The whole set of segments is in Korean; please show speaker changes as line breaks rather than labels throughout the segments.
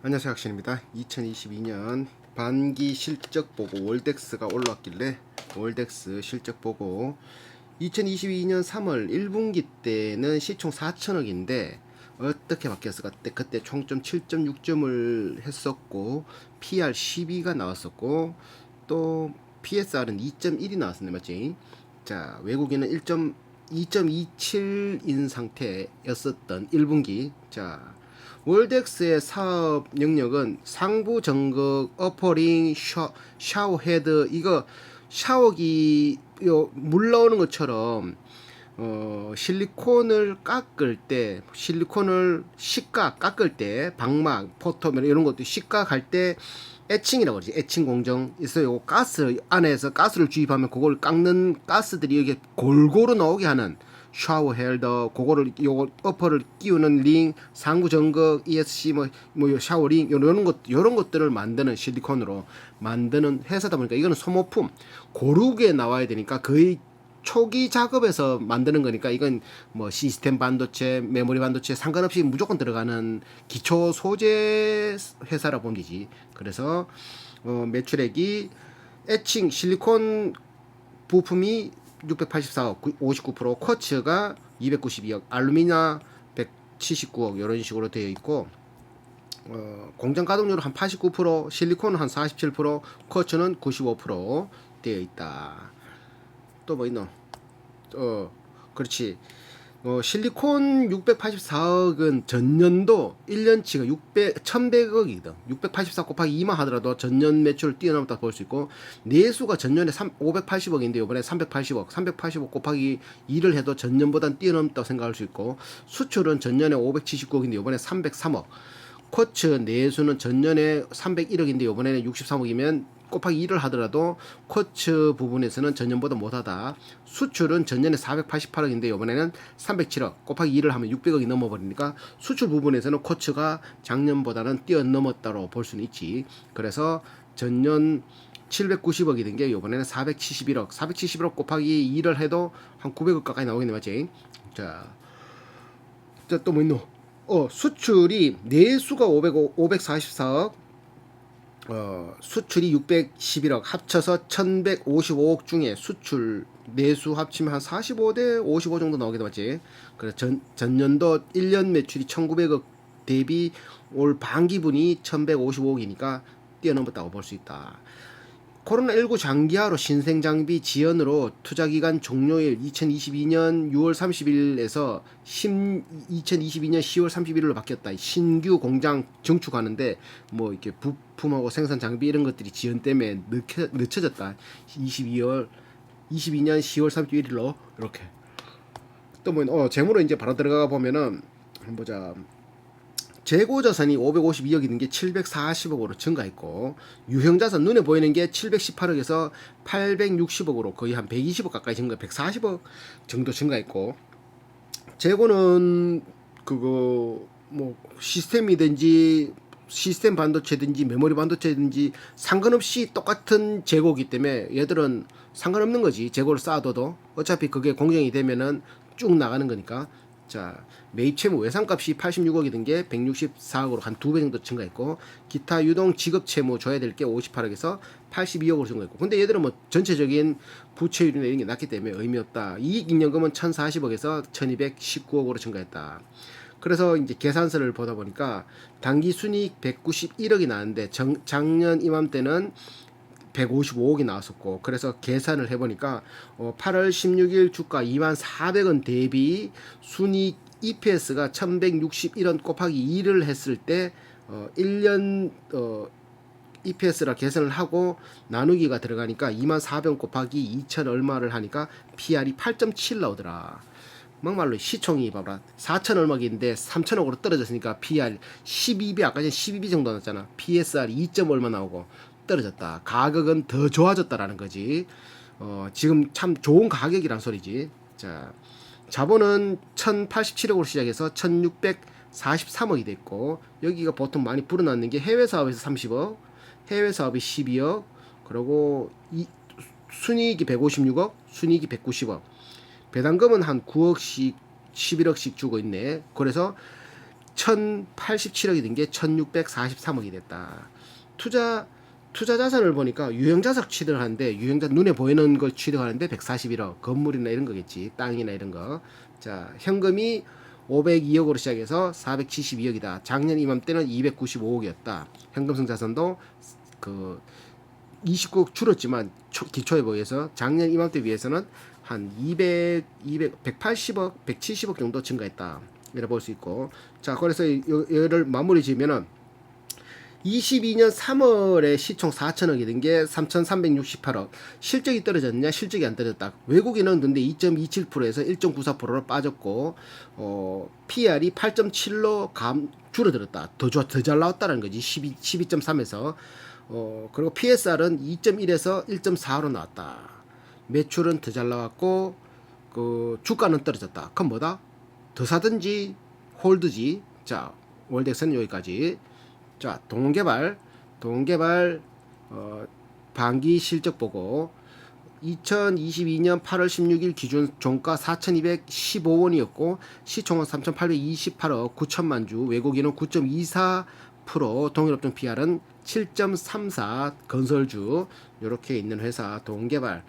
안녕하세요, 학신입니다. 2022년 반기 실적 보고 월덱스가 올라왔길래 월덱스 실적 보고 2022년 3월 1분기 때는 시총 4천억인데 어떻게 바뀌었을까? 그때 총점 7.6점을 했었고 PR 12가 나왔었고 또 PSR은 2.1이 나왔었네, 맞지? 자, 외국인은 2.27인 상태였었던 1분기. 자, 월덱스의 사업 영역은 상부 전극, 어퍼링, 샤워헤드, 이거 샤워기 물 나오는 것처럼 실리콘을 깎을 때, 실리콘을 식각 깎을 때, 방막, 포토면 이런 것도 식각할 때 에칭이라고 그러지. 에칭 공정 있어요. 가스 안에서 가스를 주입하면 그걸 깎는 가스들이 여기 골고루 나오게 하는 샤워 헬더, 그거를 요거 어퍼를 끼우는 링, 상부 전극, ESC 뭐 샤워링 요런 것들을 만드는 실리콘으로 만드는 회사다 보니까 이거는 소모품 고르게 나와야 되니까 거의 초기 작업에서 만드는 거니까 이건 뭐 시스템 반도체, 메모리 반도체 상관없이 무조건 들어가는 기초 소재 회사라 본 게지. 그래서 매출액이 에칭 실리콘 부품이 684억 59%, 쿼츠가 292억, 알루미나 179억 이런 식으로 되어 있고 공장 가동률은 한 89%, 실리콘은 한 47%, 쿼츠는 95% 되어 있다. 또 뭐 있노? 그렇지. 실리콘 684억은 전년도 1년치가 1100억이거든. 684 곱하기 2만 하더라도 전년 매출을 뛰어넘었다 볼 수 있고, 내수가 전년에 580억인데 이번에 380억, 385 곱하기 2를 해도 전년보단 뛰어넘었다고 생각할 수 있고, 수출은 전년에 579억인데 이번에 303억. 쿼츠 내수는 전년에 301억인데 이번에는 63억이면 곱하기 2를 하더라도 쿼츠 부분에서는 전년보다 못하다. 수출은 전년에 488억인데 이번에는 307억 곱하기 2를 하면 600억이 넘어버리니까 수출 부분에서는 쿼츠가 작년보다는 뛰어넘었다고 볼 수는 있지. 그래서 전년 790억이 된 게 이번에는 471억 471억 곱하기 2를 해도 한 900억 가까이 나오겠네, 맞지? 자, 또 뭐 있노? 수출이 내수가 544억, 수출이 611억, 합쳐서 1155억 중에 수출 내수 합치면 한 45대 55 정도 나오게 맞지? 그래서 전년도 1년 매출이 1900억 대비 올 반기분이 1155억이니까 뛰어넘었다고 볼 수 있다. 코로나19 장기화로 신생장비 지연으로 투자기간 종료일 2022년 6월 30일에서 2022년 10월 31일로 바뀌었다. 신규 공장 증축하는데 뭐 이렇게 부품하고 생산 장비 이런 것들이 지연 때문에 늦춰졌다. 22년 10월 31일로 이렇게. 또 뭐 재무로 이제 바로 들어가 보면은 한번 보자. 재고자산이 552억이 된 게 740억으로 증가했고, 유형자산 눈에 보이는 게 718억에서 860억으로 거의 한 120억 가까이 증가, 140억 정도 증가했고, 재고는 그거 뭐 시스템이든지 시스템 반도체든지 메모리 반도체든지 상관없이 똑같은 재고기 때문에 얘들은 상관없는 거지. 재고를 쌓아둬도 어차피 그게 공정이 되면은 쭉 나가는 거니까. 자, 매입 채무 외상값이 86억이 된 게 164억으로 한 2배 정도 증가했고, 기타 유동 지급 채무 줘야 될 게 58억에서 82억으로 증가했고, 근데 얘들은 뭐 전체적인 부채율이나 이런 게 낮기 때문에 의미 없다. 이익 인연금은 1040억에서 1219억으로 증가했다. 그래서 이제 계산서를 보다 보니까 당기 순이익 191억이 나왔는데 작년 이맘때는 155억이 나왔었고, 그래서 계산을 해보니까 8월 16일 주가 24,400원 대비 순이익 EPS가 1161원 곱하기 2를 했을 때 1년 EPS라 계산을 하고 나누기가 들어가니까 24,000원 곱하기 2,000 얼마를 하니까 PR이 8.7 나오더라. 막말로 시총이 봐봐 4천 얼마인데 3천억으로 떨어졌으니까 PR 12배, 아까 전에 12배 정도 나왔잖아. PSR 2점 얼마 나오고 떨어졌다. 가격은 더 좋아졌다라는 거지. 지금 참 좋은 가격이란 소리지. 자, 자본은 1087억으로 시작해서 1643억이 됐고, 여기가 보통 많이 불어났는 게 해외 사업에서 30억, 해외 사업이 12억, 그리고 순이익이 156억, 순이익이 190억. 배당금은 한 9억씩 11억씩 주고 있네. 그래서 1087억이 된 게 1643억이 됐다. 투자 자산을 보니까 유형자산 취득을 하는데 유형자 눈에 보이는 걸 취득하는데 141억, 건물이나 이런 거겠지, 땅이나 이런 거. 자, 현금이 502억으로 시작해서 472억이다. 작년 이맘때는 295억이었다. 현금성 자산도 그 29억 줄었지만 기초에 비해서 작년 이맘때 비해서는 한 180억, 170억 정도 증가했다. 이렇게 볼 수 있고, 자, 그래서 얘를 마무리 지으면은 22년 3월에 시총 4천억이 된 게 3,368억. 실적이 떨어졌냐? 실적이 안 떨어졌다. 외국인은 근데 2.27%에서 1.94%로 빠졌고, PR이 8.7로 줄어들었다. 더 잘 나왔다는 거지. 12.3에서. 그리고 PSR은 2.1에서 1.4로 나왔다. 매출은 더 잘 나왔고, 그 주가는 떨어졌다. 그럼 뭐다? 더 사든지 홀드지. 자, 월덱스는 여기까지. 자, 동개발 반기 실적 보고 2022년 8월 16일 기준 종가 4,215원이었고 시총은 3,828억 9천만 주, 외국인은 9.24%, 동일업종 PR은 7.34, 건설주 이렇게 있는 회사 동개발.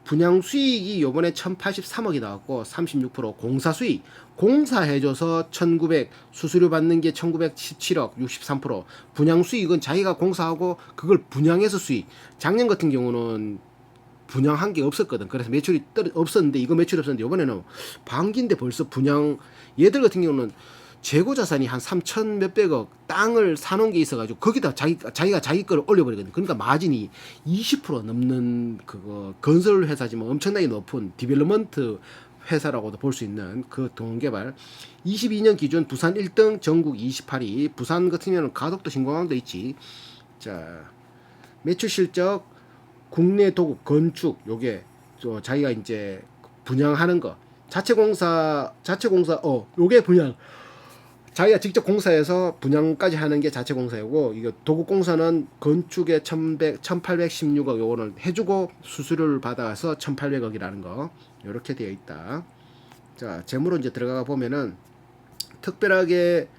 분양 수익이 요번에 1,083억이 나왔고 36%, 공사 수익 공사해줘서 1,900, 수수료 받는 게 1,917억 63%. 분양 수익은 자기가 공사하고 그걸 분양해서 수익. 작년 같은 경우는 분양한 게 없었거든. 그래서 매출이 없었는데, 이거 매출이 없었는데 이번에는 반기인데 벌써 분양. 얘들 같은 경우는 재고 자산이 한 3천 몇백억 땅을 사놓은 게 있어가지고 거기다 자기가 자기 거를 올려버리거든. 그러니까 마진이 20% 넘는 그거 건설 회사지만 엄청나게 높은 디벨로먼트 회사라고도 볼 수 있는 그 동개발. 22년 기준 부산 1등, 전국 28위. 부산 같은 경우는 가덕도 신공항도 있지. 자, 매출 실적, 국내 도급 건축, 요게 자기가 이제 분양하는 거, 자체공사, 요게 분양. 자기가 직접 공사해서 분양까지 하는 게 자체공사이고, 이거 도급공사는 건축에 1,816억 요거는 해주고 수수료를 받아서 1,800억이라는 거 이렇게 되어 있다. 자, 재무로 이제 들어가 보면은 특별하게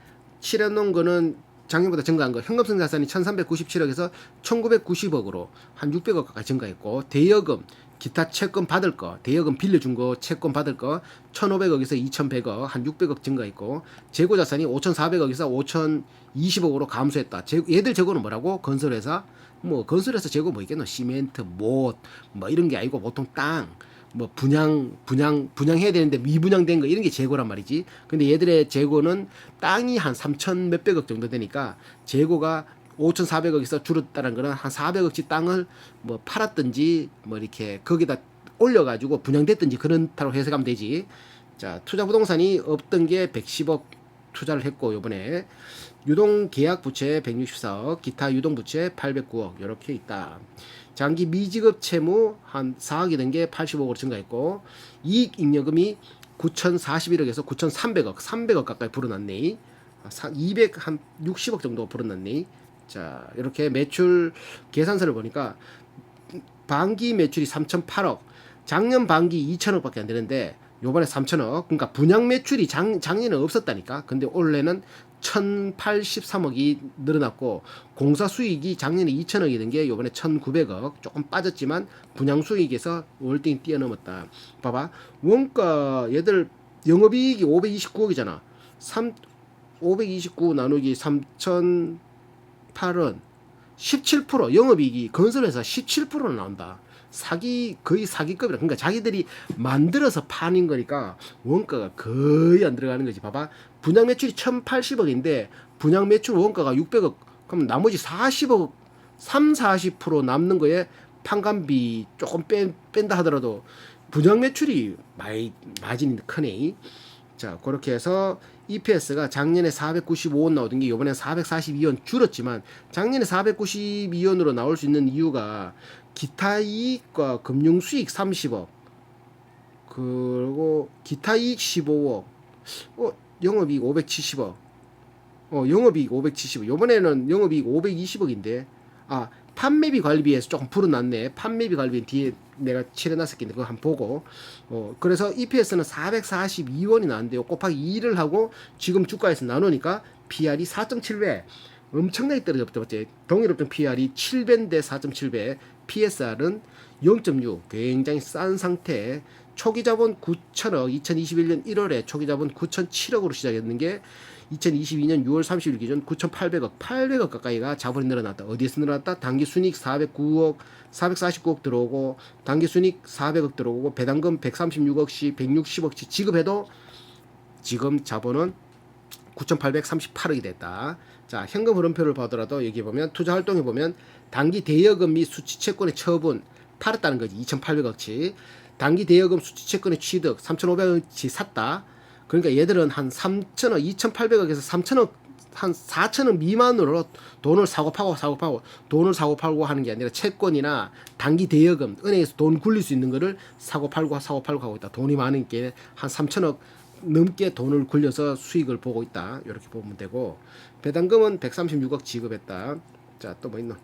칠해놓은 거는 작년보다 증가한 거, 현금성 자산이 1,397억에서 1,990억으로 한 600억 가까이 증가했고, 대여금, 기타 채권 받을 거, 대여금 빌려준 거, 채권 받을 거 1,500억에서 2,100억, 한 600억 증가했고, 재고 자산이 5,400억에서 5,020억으로 감소했다. 얘들 재고는 뭐라고? 건설회사, 뭐 건설회사 재고 뭐 있겠노? 시멘트, 못, 뭐 이런 게 아니고 보통 땅, 뭐 분양해야 되는데 미분양된 거 이런 게 재고란 말이지. 근데 얘들의 재고는 땅이 한 3천 몇백억 정도 되니까 재고가 5,400억에서 줄었다는 거는 한 400억치 땅을 뭐 팔았든지 뭐 이렇게 거기다 올려가지고 분양됐든지 그런 타로 해석하면 되지. 자, 투자 부동산이 없던 게 110억 투자를 했고, 요번에 유동 계약 부채 164억, 기타 유동 부채 809억 이렇게 있다. 장기 미지급 채무 한 4억이 된 게 80억으로 증가했고, 이익 잉여금이 9,041억에서 9,300억, 300억 가까이 불어났네. 260억 정도 불어났네. 자, 이렇게 매출 계산서를 보니까 반기 매출이 3,008억, 작년 반기 2,000억밖에 안 되는데 요번에 3,000억. 그러니까 분양 매출이 작년에 없었다니까. 근데 올해는 1,083억이 늘어났고, 공사 수익이 작년에 2,000억이 된 게 요번에 1,900억, 조금 빠졌지만 분양 수익에서 월등히 뛰어넘었다. 봐봐, 원가 얘들 영업이익이 529억이잖아. 529 나누기 3,008은 17%, 영업이익이 건설회사 17%는 나온다. 거의 사기급이라. 그러니까 자기들이 만들어서 파는 거니까 원가가 거의 안 들어가는 거지. 봐봐, 분양 매출이 1,080억인데 분양 매출 원가가 600억. 그럼 나머지 40억, 40% 남는 거에 판관비 조금 뺀다 하더라도 분양 매출이 마진이 크네. 자, 그렇게 해서 EPS가 작년에 495원 나오던 게 이번에 442원 줄었지만, 작년에 492원으로 나올 수 있는 이유가 기타 이익과 금융 수익 30억, 그리고 기타 이익 15억, 영업이익 570억, 영업이익 570억, 요번에는 영업이익 520억인데, 판매비 관리비에서 조금 불어났네. 판매비 관리비 뒤에 내가 칠해놨었겠는데 그거 한번 보고. 그래서 EPS는 442원이 나왔는데요. 곱하기 2를 하고 지금 주가에서 나누니까 PR이 4.7배. 엄청나게 떨어졌죠. 맞지? 동일업종 PR이 7배인데 4.7배. PSR은 0.6. 굉장히 싼 상태. 초기 자본 9천억, 2021년 1월에 초기 자본 9,007억으로 시작했는 게 2022년 6월 30일 기준 9,800억, 800억 가까이가 자본이 늘어났다. 어디에서 늘어났다? 당기 순이익 409억, 449억 들어오고, 당기 순이익 400억 들어오고, 배당금 136억씩, 160억씩 지급해도 지금 자본은 9,838억이 됐다. 자, 현금 흐름표를 보더라도 여기 보면 투자 활동에 보면 단기 대여금 및 수취채권의 처분 팔았다는 거지. 2,800억치. 단기 대여금 수취채권의 취득 3,500억치 샀다. 그러니까 얘들은 한 3천억, 2,800억에서 3천억, 한 4천억 미만으로 돈을 사고 팔고 돈을 사고 팔고 하는 게 아니라 채권이나 단기 대여금, 은행에서 돈 굴릴 수 있는 거를 사고 팔고 하고 있다. 돈이 많은 게 한 3천억 넘게 돈을 굴려서 수익을 보고 있다. 이렇게 보면 되고, 배당금은 136억 지급했다. 자, 또 뭐 있노?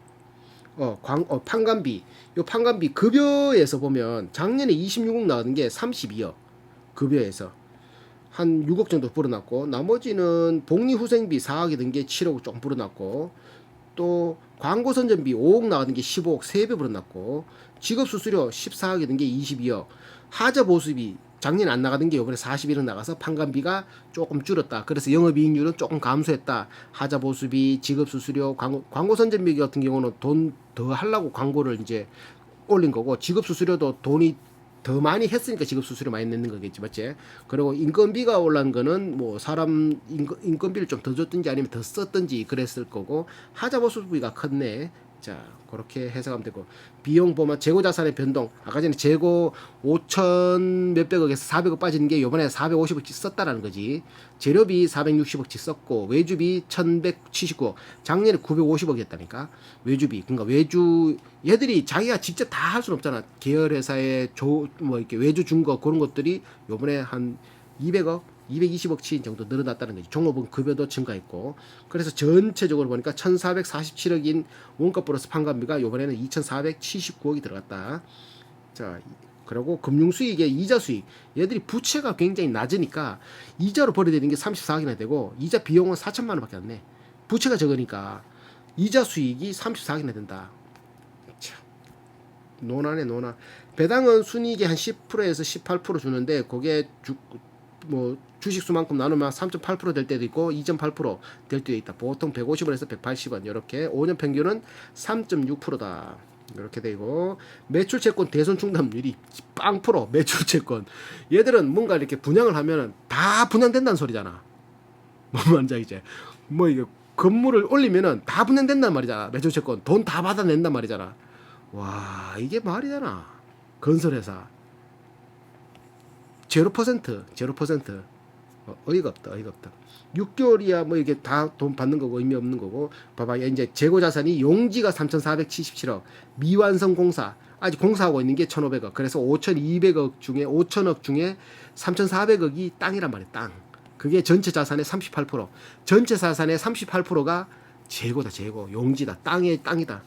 판관비. 요 판관비 급여에서 보면 작년에 26억 나왔는 게 32억. 급여에서 한 6억 정도 불어났고, 나머지는 복리후생비 4억이 든 게 7억 조금 불어났고, 또 광고 선전비 5억 나왔는 게 15억 3배 불어났고, 직업 수수료 14억이 든 게 22억, 하자 보수비 작년에 안 나가던 게 이번에 41억 나가서 판관비가 조금 줄었다. 그래서 영업이익률은 조금 감소했다. 하자 보수비, 직업 수수료, 광고 선전비 같은 경우는 돈 더 하려고 광고를 이제 올린 거고, 직업 수수료도 돈이 더 많이 했으니까 직업 수수료 많이 내는 거겠지, 맞지? 그리고 인건비가 올라간 거는 뭐 사람 인건비를 좀 더 줬든지 아니면 더 썼든지 그랬을 거고, 하자 보수비가 컸네. 자, 그렇게 해석하면 되고, 비용 보면 재고 자산의 변동, 아까 전에 재고 5천 몇백억에서 400억 빠지는 게 요번에 450억씩 썼다라는 거지. 재료비 460억씩 썼고, 외주비 1179억, 작년에 950억이었다니까. 외주비, 그러니까 외주, 얘들이 자기가 직접 다 할 수는 없잖아. 계열회사에 뭐 이렇게 외주 준 거 그런 것들이 요번에 한 200억 220억치 정도 늘어났다는 거지. 종업원 급여도 증가했고, 그래서 전체적으로 보니까 1,447억인 원가 플러스 판관비가 요번에는 2,479억이 들어갔다. 자, 그리고 금융수익의 이자 수익, 얘들이 부채가 굉장히 낮으니까 이자로 벌어들이는 게 34억이나 되고, 이자 비용은 4천만 원밖에 안 내. 부채가 적으니까 이자 수익이 34억이나 된다. 참, 논하네 논하. 배당은 순이익의 한 10%에서 18% 주는데, 그게 뭐 주식수만큼 나누면 3.8%될 때도 있고 2.8%될 때도 있다. 보통 150원에서 180원, 이렇게 5년 평균은 3.6%다. 이렇게 되고, 매출채권 대손 충당률이 0%. 매출채권 얘들은 뭔가 이렇게 분양을 하면은 다 분양된다는 소리잖아. 뭐 말인지 이제 뭐 이게 건물을 올리면은 다 분양된단 말이잖아. 매출채권 돈 다 받아낸단 말이잖아. 와, 이게 말이잖아. 건설회사 0%. 어이가 없다. 6개월이야 뭐 이게 다 돈 받는 거고 의미 없는 거고. 봐봐, 이제 재고 자산이 용지가 3,477억, 미완성 공사 아직 공사하고 있는 게 1,500억. 그래서 5,200억 중에 5천억 중에 3,400억이 땅이란 말이야. 땅. 그게 전체 자산의 38%. 전체 자산의 38%가 재고다. 재고. 용지다. 땅이다.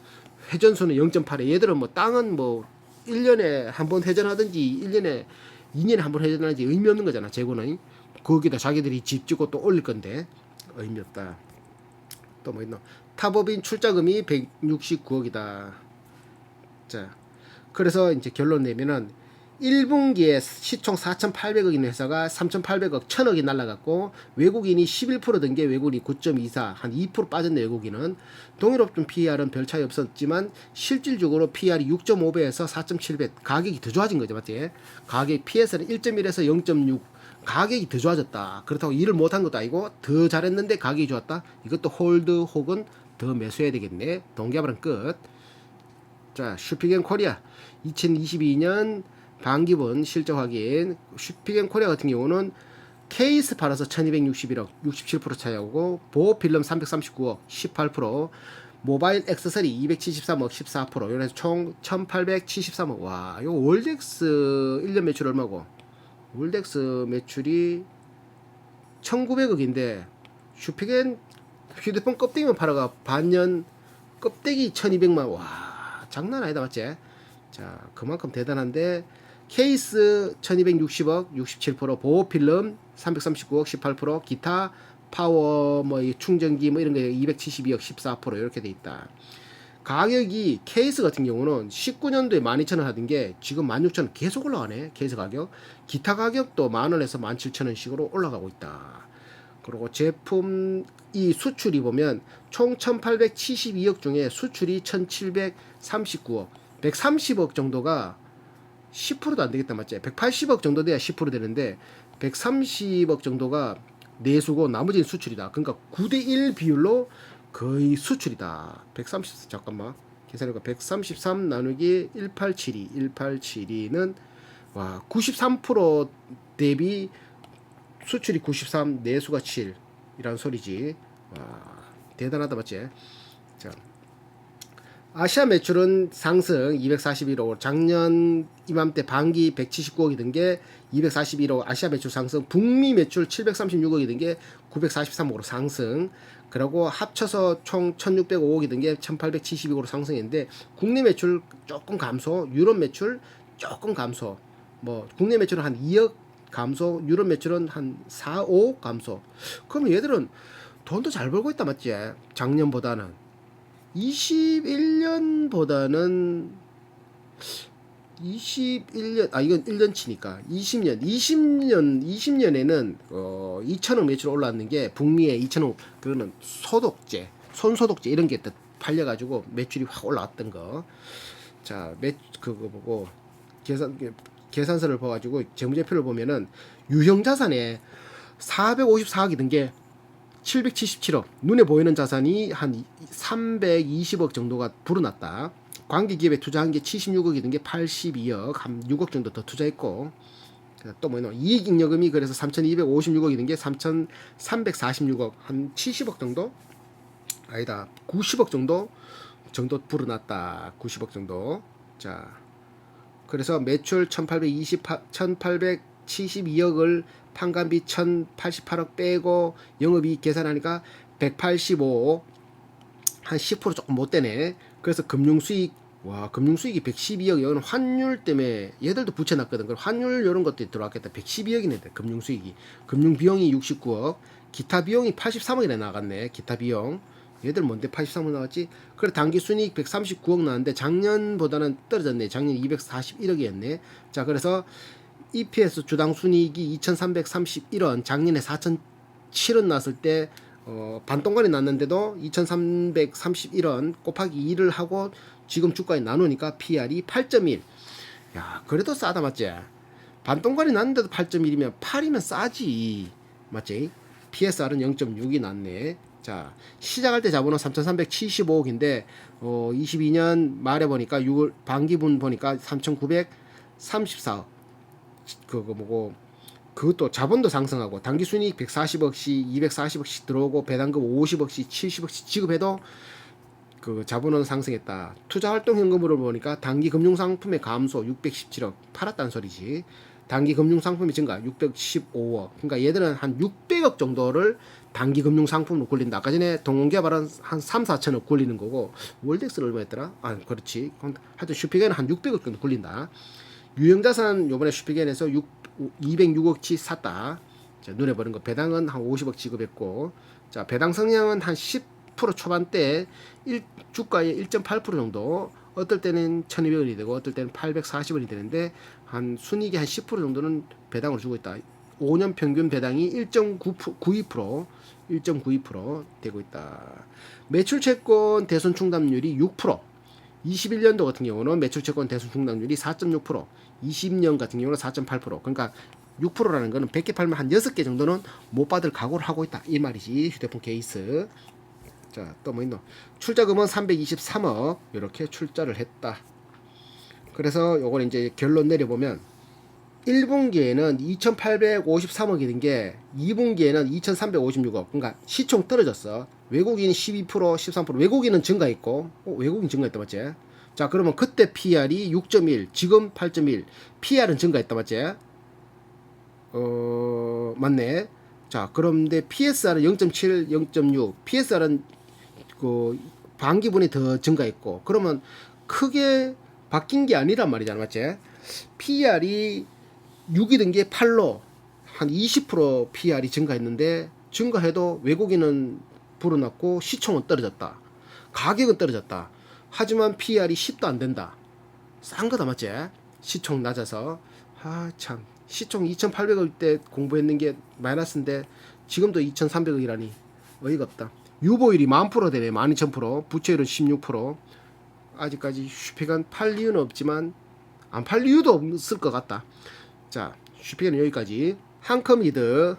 회전수는 0.8에. 얘들은 뭐 땅은 뭐 1년에 한 번 회전하든지 2년에 한 번 회전하든지 의미 없는 거잖아. 재고는. 거기다 자기들이 집 짓고 또 올릴 건데 의미 없다. 또 뭐 있노? 타법인 출자금이 169억이다. 자, 그래서 이제 결론 내면은 1분기에 시총 4,800억 있는 회사가 3,800억, 1,000억이 날라갔고, 외국인이 11% 든 게 외국인이 9.24, 한 2% 빠졌네. 외국인은. 동일업종 PER은 별 차이 없었지만 실질적으로 PER이 6.5배에서 4.7배, 가격이 더 좋아진 거죠, 맞지? 가격 PS는 1.1에서 0.6, 가격이 더 좋아졌다. 그렇다고 일을 못한 것도 아니고 더 잘했는데 가격이 좋았다. 이것도 홀드 혹은 더 매수해야 되겠네. 동기화발은 끝. 자, 슈피겐코리아 2022년 반기분 실적 확인. 슈피겐코리아 같은 경우는 케이스 팔아서 1261억 67% 차이하고, 보호필름 339억 18%, 모바일 액세서리 273억 14%, 이래서 총 1873억. 와, 이거 월덱스 1년 매출 얼마고? 월덱스 매출이 1900억인데 슈피겐 휴대폰 껍데기만 팔아가 반년 껍데기 1200만. 와, 장난 아니다, 맞지? 자, 그만큼 대단한데, 케이스 1260억 67%, 보호필름 339억 18%, 기타 파워 뭐 충전기 뭐 이런 거 272억 14% 이렇게 돼 있다. 가격이 케이스 같은 경우는 19년도에 12,000원 하던 게 지금 16,000원 계속 올라가네. 케이스 가격. 기타 가격도 만원에서 17,000원씩으로 올라가고 있다. 그리고 제품 이 수출이 보면 총 1872억 중에 수출이 1739억, 130억 정도가 10%도 안 되겠다, 맞지? 180억 정도 돼야 10% 되는데 130억 정도가 내수고 나머지는 수출이다. 그러니까 9대1 비율로 거의 수출이다. 130, 잠깐만 계산해봐. 133 나누기 1872는 와 93% 대비 수출이 93, 내수가 7 이란 소리지. 와 대단하다, 맞지? 자, 아시아 매출은 상승 241억, 작년 이맘때 반기 179억이 든 게 241억 아시아 매출 상승, 북미 매출 736억이 든 게 943억으로 상승, 그리고 합쳐서 총 1605억이 든 게 1872억으로 상승했는데 국내 매출 조금 감소, 유럽 매출 조금 감소, 뭐 국내 매출은 한 2억 감소, 유럽 매출은 한 4, 5억 감소. 그럼 얘들은 돈도 잘 벌고 있다, 맞지? 작년보다는 21년보다는 21년 이건 1년치니까 20년에는 2천억 매출 올랐는 게 북미에 2천억 그거는 소독제, 손소독제 이런 게 팔려가지고 매출이 확 올라왔던 거. 자, 그거 보고 계산서를 봐가지고 재무제표를 보면은 유형 자산에 454억이 든 게 777억, 눈에 보이는 자산이 한 320억 정도가 불어났다. 관계기업에 투자한 게 76억이 든 게 82억, 한 6억 정도 더 투자했고, 또 뭐 이익잉여금이 그래서 3,256억이 든 게 3,346억, 한 70억 정도? 아니다, 90억 정도 불어났다. 90억 정도. 자, 그래서 매출 1872억을 판관비 1088억 빼고 영업이익 계산하니까 185억, 한 10% 조금 못 되네. 그래서 금융수익이 112억. 이거는 환율 때문에 얘들도 붙여놨거든. 그럼 환율 이런 것들이 들어왔겠다. 112억이네. 금융수익이. 금융비용이 69억, 기타 비용이 83억이나 나갔네. 기타 비용. 얘들 뭔데 83억 나왔지? 그래 당기순이익 139억 나왔는데 작년보다는 떨어졌네. 작년 241억이었네. 자, 그래서 EPS 주당 순이익이 2,331원, 작년에 4,007원 났을 때 반동간이 났는데도 2,331원 곱하기 2를 하고 지금 주가에 나누니까 PR이 8.1. 야, 그래도 싸다, 맞지? 반동간이 났는데도 8.1이면 8이면 싸지, 맞지? PSR은 0.6이 났네. 자, 시작할 때 자본은 3,375억인데 22년 말에 보니까 6월 반기분 보니까 3,934억. 그거 뭐고 그것도 자본도 상승하고 당기순이익 140억씩 240억씩 들어오고 배당금 50억씩 70억씩 지급해도 그 자본은 상승했다. 투자활동 현금으로 보니까 단기 금융상품의 감소 617억 팔았다는 소리지. 단기 금융상품이 증가 615억. 그러니까 얘들은 한 600억 정도를 단기 금융상품으로 굴린다. 아까 전에 동원개발은 한 3, 4천억 굴리는 거고 월덱스는 얼마였더라? 아, 그렇지. 하여튼 슈피겐은 한 600억 정도 굴린다. 유형자산 요번에 슈피겐에서 206억치 샀다. 자, 눈에 보는 거 배당은 한 50억 지급했고, 자, 배당 성향은 한 10% 초반대, 주가의 1.8% 정도, 어떨 때는 1200원이 되고 어떨 때는 840원이 되는데 한 순이익의 한 10% 정도는 배당을 주고 있다. 5년 평균 배당이 1.92% 되고 있다. 매출 채권 대손 충당률이 6%. 21년도 같은 경우는 매출 채권 대손 충당률이 4.6%, 20년 같은 경우는 4.8%. 그러니까 6%라는 거는 100개 팔면 한 6개 정도는 못 받을 각오를 하고 있다, 이 말이지. 휴대폰 케이스. 자, 또 뭐 있노? 출자금은 323억 이렇게 출자를 했다. 그래서 요걸 이제 결론 내려보면 1분기에는 2,853억이 된 게 2분기에는 2,356억. 그러니까 시총 떨어졌어. 외국인 12%, 13%. 외국인은 증가했고, 외국인 증가했다, 맞지? 자, 그러면 그때 PR이 6.1, 지금 8.1. PR은 증가했다, 맞지? 맞네. 자, 그런데 PSR은 0.7, 0.6. PSR은 그 반기분이 더 증가했고, 그러면 크게 바뀐 게 아니란 말이잖아, 맞지? PER이 6이던 게 8로 한 20% PER이 증가했는데, 증가해도 외국인은 불어났고 시총은 떨어졌다. 가격은 떨어졌다. 하지만 PER이 10도 안 된다. 싼 거다, 맞지? 시총 낮아서. 아, 참. 시총 2,800억 때 공부했는 게 마이너스인데 지금도 2,300억이라니 어이가 없다. 유보율이 10,000% 되네. 12,000%. 부채율은 16%. 아직까지 슈피건 팔 이유는 없지만 안 팔 이유도 없을 것 같다. 자, 슈피건 여기까지. 한컴이드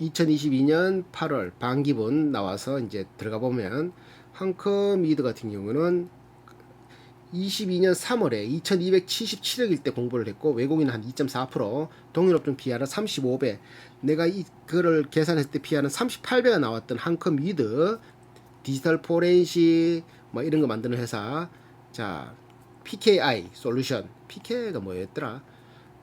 2022년 8월 반기분 나와서 이제 들어가 보면 한컴이드 같은 경우는 22년 3월에 2277억일 때 공부를 했고 외국인은 한 2.4%, 동일업종 PR은 35배. 내가 그걸 계산했을 때 PR은 38배가 나왔던 한컴 위드 디지털 포렌식 뭐 이런 거 만드는 회사. 자, PKI 솔루션. PKI가 뭐였더라?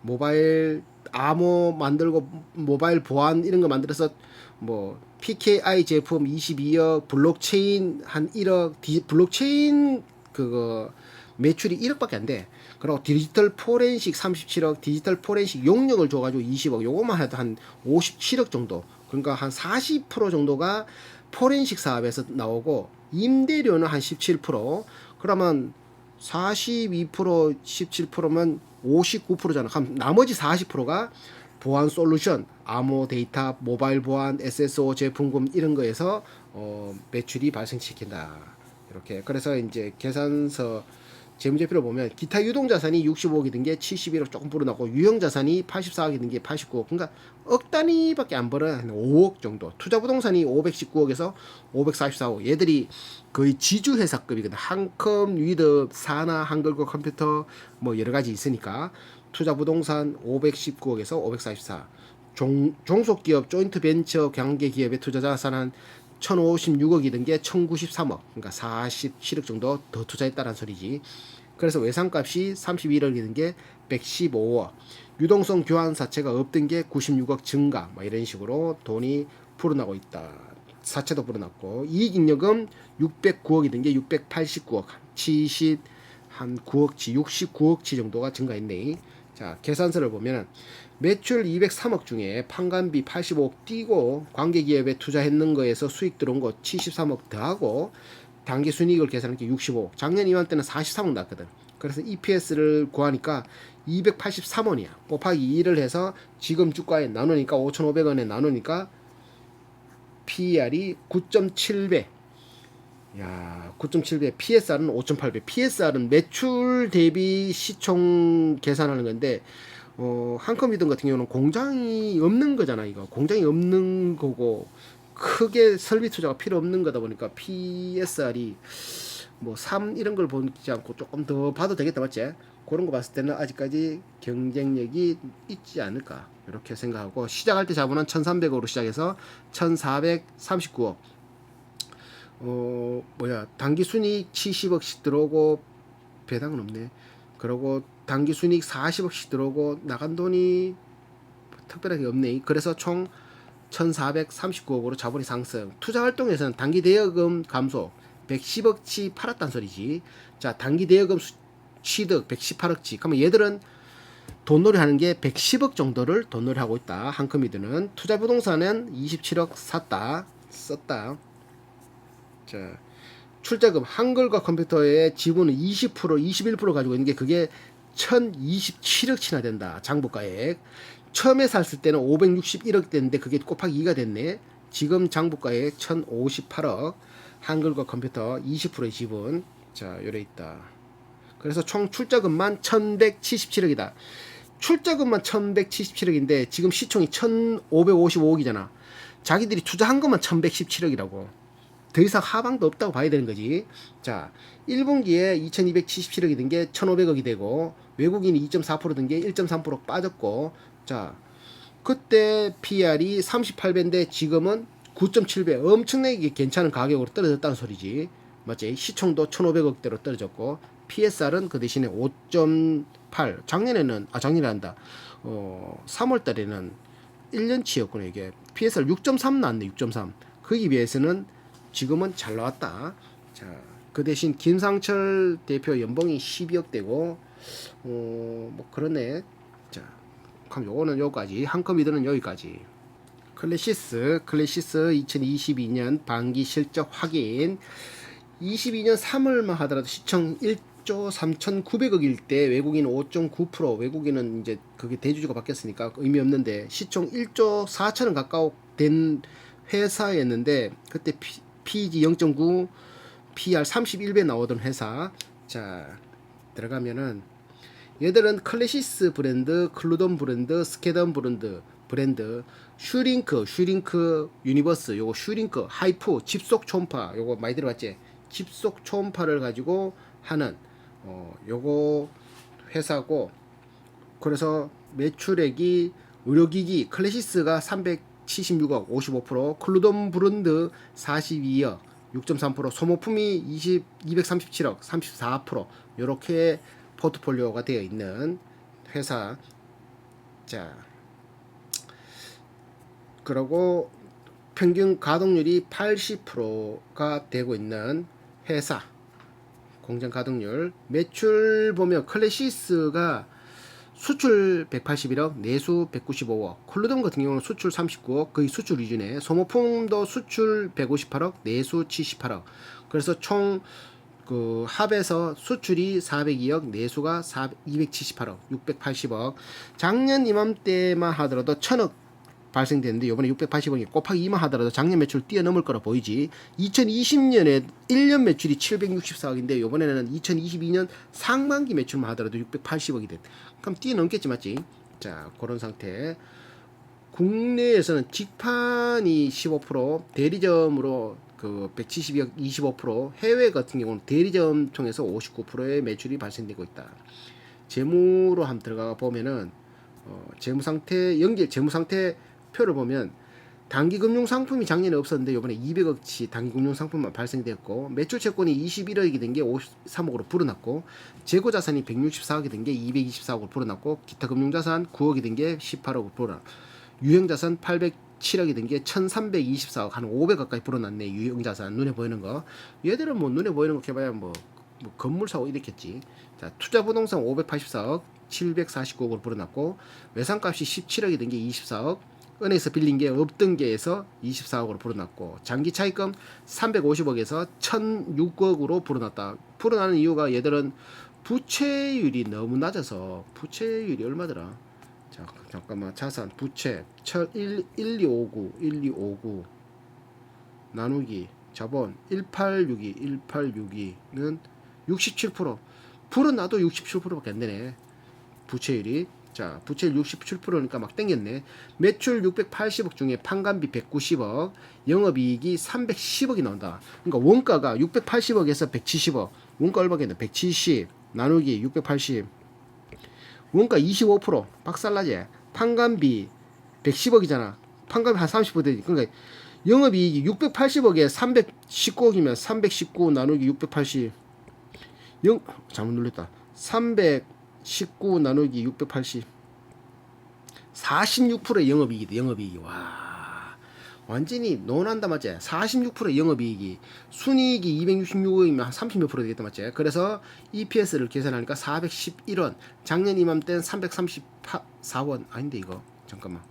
모바일 암호 만들고 모바일 보안 이런 거 만들어서 뭐 PKI 제품 22억, 블록체인 한 1억, 블록체인 그거 매출이 1억밖에 안 돼. 그리고 디지털 포렌식 37억, 디지털 포렌식 용역을 줘가지고 20억, 요거만 해도 한 57억 정도. 그러니까 한 40% 정도가 포렌식 사업에서 나오고, 임대료는 한 17%. 그러면 42%, 17%면 59%잖아. 그럼 나머지 40%가 보안 솔루션, 암호 데이터, 모바일 보안, SSO 제품군 이런 거에서 매출이 발생시킨다. 이렇게. 그래서 이제 계산서 재무제표를 보면 기타 유동자산이 65억이 든 게 71억 조금 불어나고, 유형자산이 84억이 든 게 89억. 그러니까 억 단위밖에 안 벌어. 한 5억 정도. 투자부동산이 519억에서 544억. 얘들이 거의 지주회사급이거든. 한컴, 위드, 사나, 한글과 컴퓨터 뭐 여러 가지 있으니까. 투자부동산 519억에서 544. 종속기업, 조인트 벤처, 관계기업의 투자자산은 1,056억이 든 게 1,093억. 그러니까 47억 정도 더 투자했다는 소리지. 그래서 외상값이 31억이 든 게 115억. 유동성 교환사채가 없던 게 96억 증가. 뭐 이런 식으로 돈이 불어나고 있다. 사채도 불어났고, 이익잉여금 609억이 든 게 689억. 9억치, 69억치 정도가 증가했네. 자, 계산서를 보면 매출 203억 중에 판관비 85억 띄고 관계기업에 투자했는 거에서 수익 들어온 거 73억 더하고 당기순이익을 계산한 게 65억. 작년 이맘때는 43억 났거든. 그래서 EPS를 구하니까 283원이야. 곱하기 2를 해서 지금 주가에 나누니까 5,500원에 나누니까 PER이 9.7배. 야, 9.7배. PSR은 5.8배. PSR은 매출 대비 시총 계산하는 건데, 한컴이든 같은 경우는 공장이 없는 거잖아. 이거 공장이 없는 거고 크게 설비 투자가 필요 없는 거다 보니까 PSR이 뭐 3 이런 걸 보지 않고 조금 더 봐도 되겠다, 맞지? 그런 거 봤을 때는 아직까지 경쟁력이 있지 않을까 이렇게 생각하고, 시작할 때 자본은 1,300억으로 시작해서 1,439억. 당기 순이익 70억씩 들어오고 배당은 없네. 그리고 당기 순이익 40억씩 들어오고 나간 돈이 특별하게 없네. 그래서 총 1,439억으로 자본이 상승. 투자 활동에서는 단기 대여금 감소 110억치 팔았단 소리지. 자, 단기 대여금 취득 118억치. 그러면 얘들은 돈놀이 하는 게 110억 정도를 돈놀이 하고 있다. 한컴이드는. 투자 부동산은 27억 샀다. 썼다. 자, 출자금 한글과 컴퓨터의 지분은 20%, 21% 가지고 있는 게 그게 1,027억치나 된다. 장부가액. 처음에 샀을 때는 561억 됐는데 그게 곱하기 2가 됐네. 지금 장부가액 1,058억. 한글과 컴퓨터 20%의 지분. 자, 요래 있다. 그래서 총 출자금만 1,177억이다. 출자금만 1,177억인데 지금 시총이 1,555억이잖아. 자기들이 투자한 것만 1,117억이라고. 더 이상 하방도 없다고 봐야 되는 거지. 자, 1분기에 2277억이 든 게 1500억이 되고, 외국인이 2.4% 든 게 1.3% 빠졌고, 자, 그때 PR이 38배인데 지금은 9.7배. 엄청나게 괜찮은 가격으로 떨어졌다는 소리지. 맞지? 시총도 1500억대로 떨어졌고, PSR은 그 대신에 5.8. 작년이 한다. 3월 달에는 1년치였구나, 이게. PSR 6.3 나왔네, 6.3. 거기 비해서는 지금은 잘 나왔다. 자, 그 대신 김상철 대표 연봉이 12억 되고 뭐 그러네. 자, 그럼 요거는 요까지. 한컴이들은 여기까지. 클래시스 2022년 반기 실적 확인. 22년 3월만 하더라도 시총 1조 3,900억일 때 외국인 5.9%, 외국인은 이제 그게 대주주가 바뀌었으니까 의미 없는데 시총 1조 4천억 가까워 된 회사였는데 그때 PEG 0.9, PR 31배 나오던 회사. 자, 들어가면은 얘들은 클래시스 브랜드, 클루돈 브랜드, 스케던 브랜드, 슈링크 유니버스, 요거 슈링크, 하이프, 집속 초음파, 요거 많이 들어봤지? 집속 초음파를 가지고 하는 요거 회사고, 그래서 매출액이 의료기기 클래시스가 376억 55%, 클루돈 브랜드 42억 6.3%, 소모품이 237억 34%, 요렇게 포트폴리오가 되어 있는 회사. 자, 그리고 평균 가동률이 80%가 되고 있는 회사. 공정 가동률. 매출 보면 클래시스가 수출 181억, 내수 195억. 콜루돈 같은 경우는 수출 39억, 거의 수출 위주네. 소모품도 수출 158억, 내수 78억. 그래서 총 그 합에서 수출이 402억, 내수가 278억, 680억. 작년 이맘때만 하더라도 1000억 발생됐는데 이번에 680억이 곱하기 2만 하더라도 작년 매출 뛰어넘을 거라 보이지. 2020년에 1년 매출이 764억인데 이번에는 2022년 상반기 매출만 하더라도 680억이 됐. 그럼 뛰어넘겠지, 맞지? 자, 그런 상태. 국내에서는 직판이 15%, 대리점으로 그 172억 25%, 해외 같은 경우는 대리점 통해서 59%의 매출이 발생되고 있다. 재무로 한번 들어가 보면은 재무 상태 재무 상태 표를 보면 단기 금융 상품이 작년에 없었는데 이번에 200억치 단기 금융 상품만 발생됐고, 매출 채권이 21억이 된 게 53억으로 불어났고, 재고 자산이 164억이 된 게 224억으로 불어났고, 기타 금융 자산 9억이 된 게 18억으로 불어났고, 유형 자산 807억이 된 게 1324억, 한 500 가까이 불어났네. 유형 자산 눈에 보이는 거. 얘들은 뭐 눈에 보이는 거 해봐야 뭐 건물 사고 이랬겠지. 자, 투자 부동산 584억 749억으로 불어났고, 외상값이 17억이 된 게 24억, 은행에서 빌린 게 없던 게에서 24억으로 불어났고, 장기 차입금 350억에서 1006억으로 불어났다. 불어나는 이유가 얘들은 부채율이 너무 낮아서. 부채율이 얼마더라? 자, 잠깐만. 자산, 부채 1259 나누기 자본 1862는 67%. 불어나도 67%밖에 안 되네, 부채율이. 자, 부채율 67%니까 막 땡겼네. 매출 680억 중에 판관비 190억, 영업이익이 310억이 나온다. 그러니까 원가가 680억에서 170억. 원가 얼마겠네? 170 나누기 680. 원가 25%. 박살나지? 판관비 110억이잖아. 판관비 한 30% 되지. 그러니까 영업이익이 680억에 319억이면 319 나누기 680. 잘못 눌렀다. 319 나누기 680. 46%의 영업이익이다. 영업이익이. 와, 완전히 논한다, 맞지? 46%의 영업이익이. 순이익이 266억이면 한 30몇 프로 되겠다, 맞지? 그래서 EPS를 계산하니까 411원. 작년 이맘때는 334원. 아닌데 이거 잠깐만.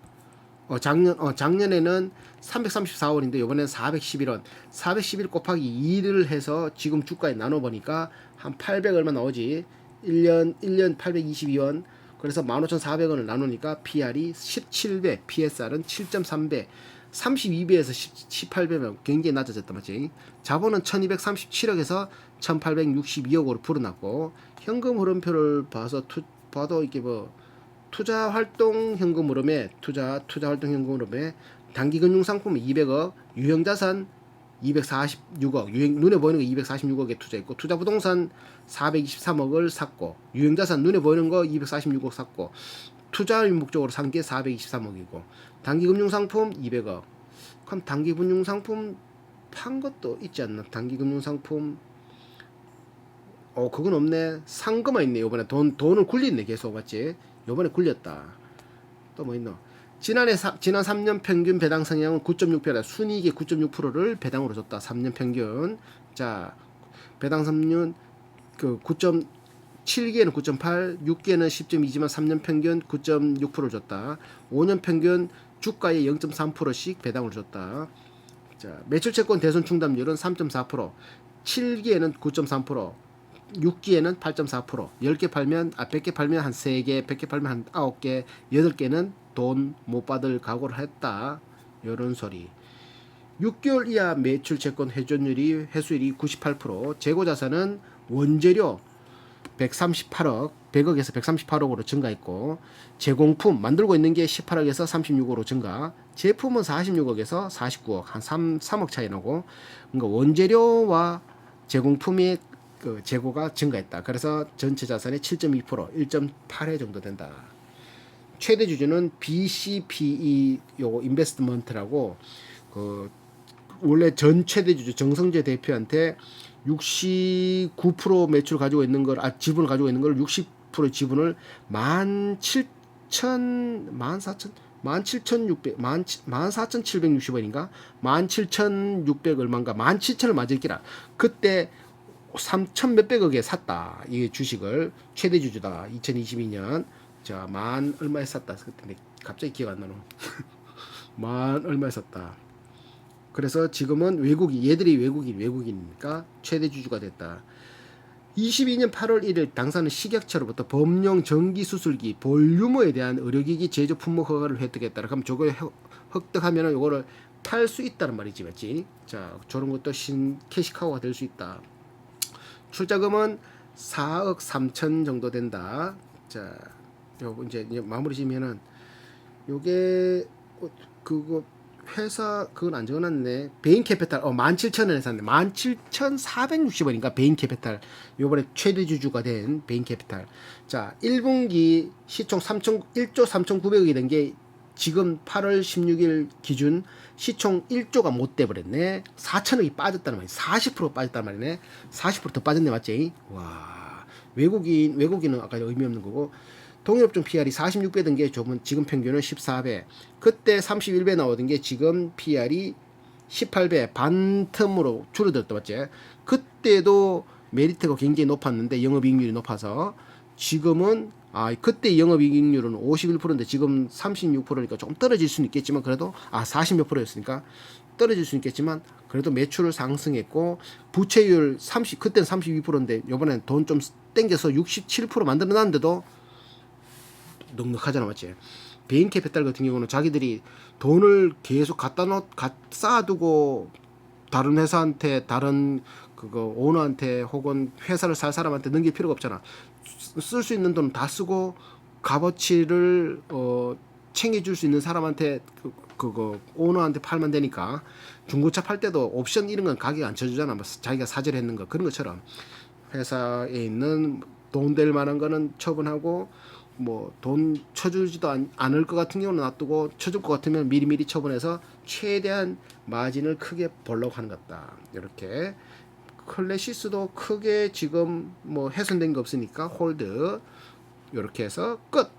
작년에는 334원인데 이번에는 411원. 411 곱하기 2를 해서 지금 주가에 나눠보니까 한 800 얼마 나오지. 1년 822원. 그래서 15,400원을 나누니까 PR이 17배, PSR은 7.3배. 32배에서 18배면 굉장히 낮아졌다, 맞지? 자본은 1237억에서 1862억으로 불어났고, 현금 흐름표를 봐도 이게 뭐 투자 활동 현금 흐름에 투자 활동 현금 흐름에 단기 금융 상품은 200억, 유형 자산 246억, 눈에 보이는 거 246억에 투자했고, 투자 부동산 423억을 샀고, 유형 자산 눈에 보이는 거 246억 샀고, 투자 목적으로 산 게 423억이고, 단기 금융 상품 200억. 그럼 단기 금융 상품 판 것도 있지 않나? 단기 금융 상품 그건 없네. 산 거만 있네. 요번에 돈을 굴리네, 계속. 맞지? 요번에 굴렸다. 또 뭐 있노? 지난 3년 평균 배당 성향은 9.6%다. 순이익의 9.6%를 배당으로 줬다. 3년 평균. 자, 배당 성률 그 7기에는 9.8, 6기에는 10.2지만 3년 평균 9.6%를 줬다. 5년 평균 주가의 0.3%씩 배당을 줬다. 자, 매출채권 대손 충당률은 3.4%, 7기에는 9.3%, 6기에는 8.4%, 10개 팔면 100개 팔면 한 3개, 100개 팔면 한 9개, 8개는 돈 못 받을 각오를 했다. 요런 소리. 6개월 이하 매출 채권 회전율이 회수율이 98%, 재고 자산은 원재료 138억, 100억에서 138억으로 증가했고, 제공품 만들고 있는 게 18억에서 36억으로 증가, 제품은 46억에서 49억, 한 3억 차이 나고, 그러니까 원재료와 제공품의 그 재고가 증가했다. 그래서 전체 자산의 7.2%, 1.8회 정도 된다. 최대 주주는 BCPE 요거 인베스트먼트라고 그 원래 전 최대 주주 정성재 대표한테 69% 매출 가지고 있는 걸, 지분을 가지고 있는 걸 60% 지분을 14,760원인가 17,600 얼마인가 17,000을 맞을기라. 그때 3천 몇백억에 샀다. 이 주식을 최대 주주다. 2022년 자, 만 얼마에 샀다. 그때 갑자기 기억 안 나노. 만 얼마에 샀다. 그래서 지금은 얘들이 외국인이니까 최대 주주가 됐다. 22년 8월 1일 당사는 식약처로부터 법령 전기수술기 볼유머에 대한 의료기기 제조 품목 허가를 획득했다. 그럼 저걸 획득하면 이거를 팔 수 있다는 말이지, 맞지? 자, 저런 것도 캐시카우가 될 수 있다. 출자금은 4억 3천 정도 된다. 자, 요거 이제 마무리 지면은 요게 그거 회사 그건 안 적어놨네. 베인 캐피탈 17,000원에 샀네. 17,460원인가 베인 캐피탈. 요번에 최대 주주가 된 베인 캐피탈. 자, 1분기 시총 1조 3,900억이 된 게 지금 8월 16일 기준 시총 1조가 못 돼버렸네. 4천억이 빠졌다는 말이야. 40% 빠졌단 말이네. 40% 빠졌네, 맞지? 와, 외국인은 아까 의미 없는 거고. 동일업종 PR이 46배 든 게 지금 평균은 14배. 그때 31배 나오던 게 지금 PR이 18배 반틈으로 줄어들었다, 맞지? 그때도 메리트가 굉장히 높았는데 영업이익률이 높아서 지금은 그때 영업이익률은 51%인데 지금 36%니까 조금 떨어질 수는 있겠지만 그래도 40몇 %였으니까 떨어질 수는 있겠지만 그래도 매출을 상승했고 부채율 그때는 32%인데 이번엔 돈 좀 땡겨서 67% 만들어놨는데도 넉넉하잖아, 맞지? 베인 캐피탈 같은 경우는 자기들이 돈을 계속 쌓아두고 다른 회사한테 다른 그거 오너한테 혹은 회사를 살 사람한테 넘길 필요가 없잖아. 쓸 수 있는 돈 다 쓰고 값어치를 챙겨줄 수 있는 사람한테 그거 오너한테 팔면 되니까 중고차 팔 때도 옵션 이런 건 가격 안 쳐주잖아. 뭐 자기가 사절했는 거 그런 것처럼 회사에 있는 돈 될 만한 거는 처분하고 뭐 돈 쳐주지도 않을 것 같은 경우는 놔두고 쳐줄 것 같으면 미리미리 처분해서 최대한 마진을 크게 벌려고 하는 것 같다. 이렇게 클래시스도 크게 지금 뭐 훼손된 게 없으니까 홀드 이렇게 해서 끝.